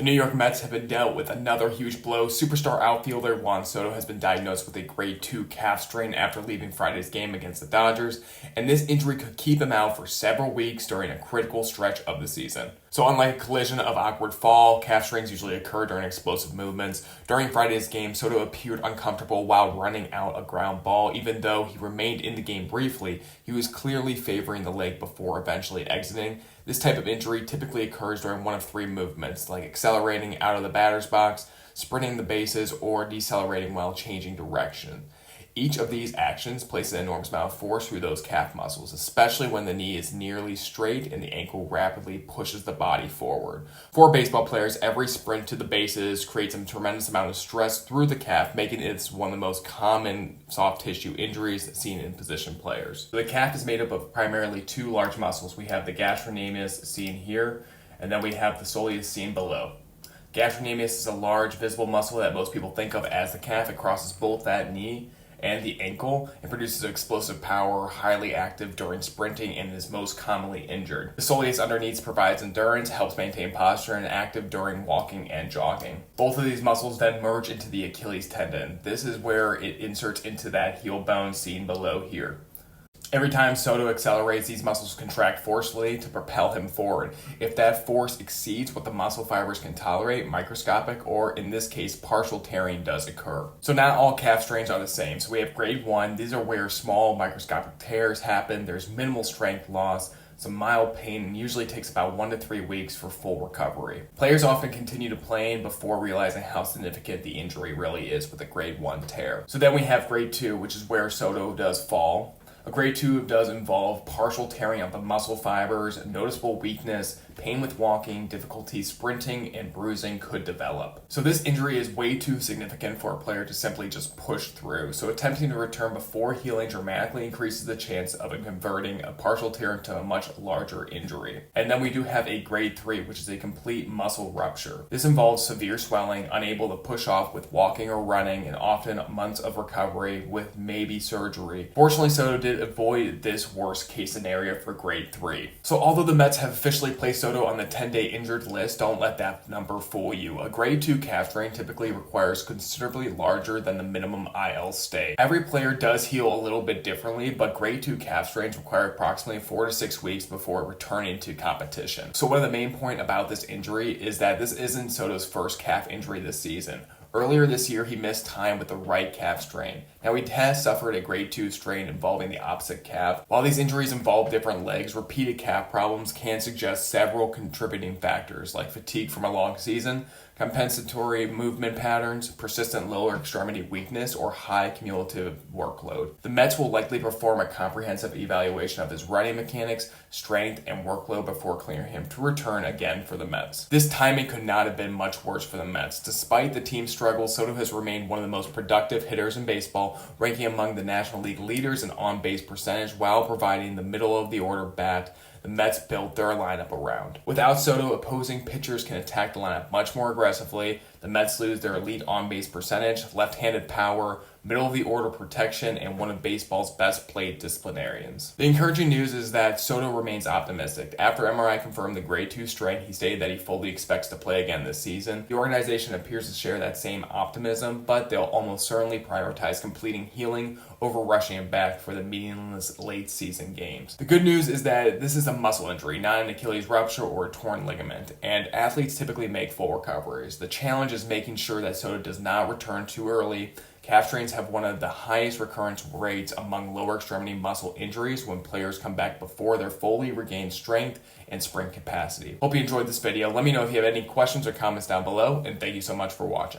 The New York Mets have been dealt with another huge blow. Superstar outfielder Juan Soto has been diagnosed with a grade 2 calf strain after leaving Friday's game against the Dodgers, and this injury could keep him out for several weeks during a critical stretch of the season. So unlike a collision of awkward fall, calf strains usually occur during explosive movements. During Friday's game, Soto appeared uncomfortable while running out a ground ball. Even though he remained in the game briefly, he was clearly favoring the leg before eventually exiting. This type of injury typically occurs during one of three movements, like accelerating out of the batter's box, sprinting the bases, or decelerating while changing direction. Each of these actions places an enormous amount of force through those calf muscles, especially when the knee is nearly straight and the ankle rapidly pushes the body forward. For baseball players, every sprint to the bases creates a tremendous amount of stress through the calf, making it one of the most common soft tissue injuries seen in position players. The calf is made up of primarily two large muscles. We have the gastrocnemius seen here, and then we have the soleus seen below. Gastrocnemius is a large visible muscle that most people think of as the calf. It crosses both that knee and the ankle and produces explosive power, highly active during sprinting, and is most commonly injured. The soleus underneath provides endurance, helps maintain posture, and active during walking and jogging. Both of these muscles then merge into the Achilles tendon. This is where it inserts into that heel bone seen below here. Every time Soto accelerates, these muscles contract forcefully to propel him forward. If that force exceeds what the muscle fibers can tolerate, microscopic, or in this case, partial tearing does occur. So not all calf strains are the same. So we have grade 1. These are where small microscopic tears happen. There's minimal strength loss, some mild pain, and usually takes about 1 to 3 weeks for full recovery. Players often continue to play before realizing how significant the injury really is with a grade 1 tear. So then we have grade 2, which is where Soto does fall. A grade 2 does involve partial tearing of the muscle fibers, noticeable weakness, pain with walking, difficulty sprinting, and bruising could develop. So this injury is way too significant for a player to simply just push through. So attempting to return before healing dramatically increases the chance of converting a partial tear into a much larger injury. And then we do have a grade 3, which is a complete muscle rupture. This involves severe swelling, unable to push off with walking or running, and often months of recovery with maybe surgery. Fortunately, Soto did avoid this worst case scenario for grade 3. So although the Mets have officially placed Soto on the 10-day injured list, don't let that number fool you. A grade 2 calf strain typically requires considerably larger than the minimum IL stay. Every player does heal a little bit differently, but grade 2 calf strains require approximately 4 to 6 weeks before returning to competition. So one of the main points about this injury is that this isn't Soto's first calf injury this season. Earlier this year, he missed time with the right calf strain. Now, he has suffered a grade 2 strain involving the opposite calf. While these injuries involve different legs, repeated calf problems can suggest several contributing factors like fatigue from a long season, compensatory movement patterns, persistent lower extremity weakness, or high cumulative workload. The Mets will likely perform a comprehensive evaluation of his running mechanics, strength, and workload before clearing him to return again for the Mets. This timing could not have been much worse for the Mets. Despite the team's struggles, Soto has remained one of the most productive hitters in baseball, ranking among the National League leaders in on-base percentage while providing the middle-of-the-order bat the Mets built their lineup around. Without Soto, opposing pitchers can attack the lineup much more aggressively. The Mets lose their elite on-base percentage, left-handed power, middle-of-the-order protection, and one of baseball's best plate disciplinarians. The encouraging news is that Soto remains optimistic. After MRI confirmed the grade 2 strain, he stated that he fully expects to play again this season. The organization appears to share that same optimism, but they'll almost certainly prioritize completing healing over rushing him back for the meaningless late-season games. The good news is that this is a muscle injury, not an Achilles rupture or a torn ligament, and athletes typically make full recoveries. The challenge is making sure that Soto does not return too early. Calf strains have one of the highest recurrence rates among lower extremity muscle injuries when players come back before they're fully regained strength and sprint capacity. Hope you enjoyed this video. Let me know if you have any questions or comments down below, and thank you so much for watching.